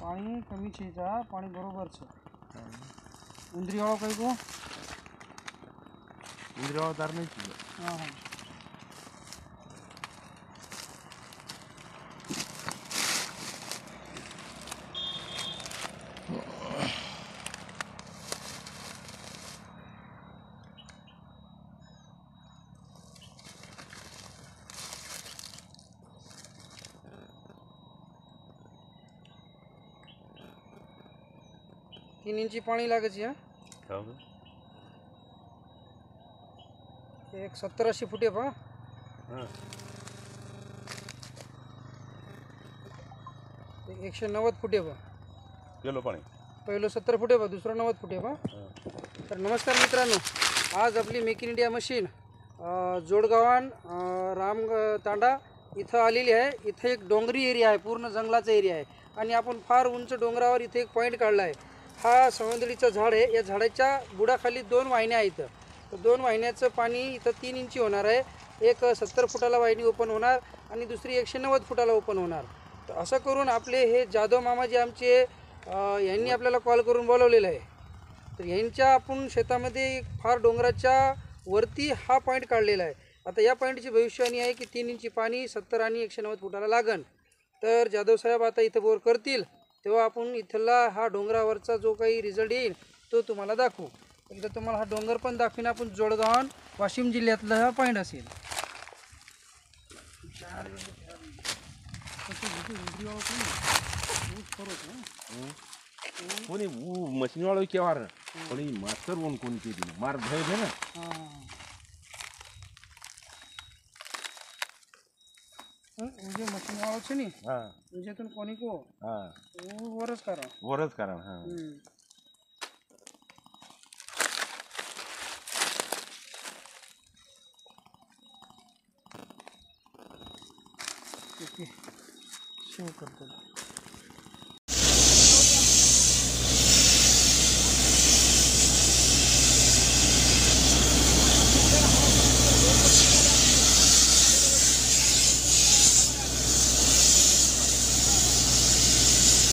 पानी कमी छीचा पानी बरोबर छे उंदरी वाળો कई को उंदरी वाળો तार नहीं छे। हां हां 3 इंची पानी लागे छे। हां एक 70-80 फुटे पा हां 190 फुटे पा गेलो पाणी पहिलं 70 फुटे पा दुसरं 90 फुटे पा। तर नमस्कार मित्रांनो, आज आपली मेक इन इंडिया मशीन जोडगावान राम तांडा इथं आलेली आहे। इथं एक डोंगरी एरिया आहे, पूर्ण जंगलाचा एरिया आहे आणि आपण फार उंच डोंगरावर इथे एक पॉइंट काढला आहे। हा सवंदळीचं झाड आहे। या झाडाच्या बुडाखाली 2 वाहिन्या आहेत। तर 2 वाहिन्याचं पाणी इथं 3 इंची होणार आहे। एक 70 फुटाला वाहिनी ओपन होणार आणि दुसरी 190 फुटाला ओपन होणार। तर असं करून आपले हे जाधव मामाजी आमचे यांनी आपल्याला कॉल करून बोलवलेलं आहे। तर यांच्या आपण शेतामध्ये फार डोंगराच्या वरती हा पॉइंट काढलेला आहे। आता या पॉइंटची भविष्यवाणी आहे की 3 इंची पाणी 70 आणि 190 फुटाला लागन। तर जाधव साहेब आता इथं बोर करतील तेव्हा आपण इथला हा डोंगरावरचा जो काही रिझल्ट येईल तो तुम्हाला दाखवू। एकदा तुम्हाला हा डोंगर पण दाखवीन आपण। जोडगाव वाशिम जिल्ह्यातला हा पॉइंट असेल। कोणी मशीन वाळो के वार कोणी मास्टर वन कोणी के दिन मार भय है ना। हां मुझे मशीन वाळो छे नी। हां मुझे तुम कोणी को हां वरच करा हां ओके शेव करतो।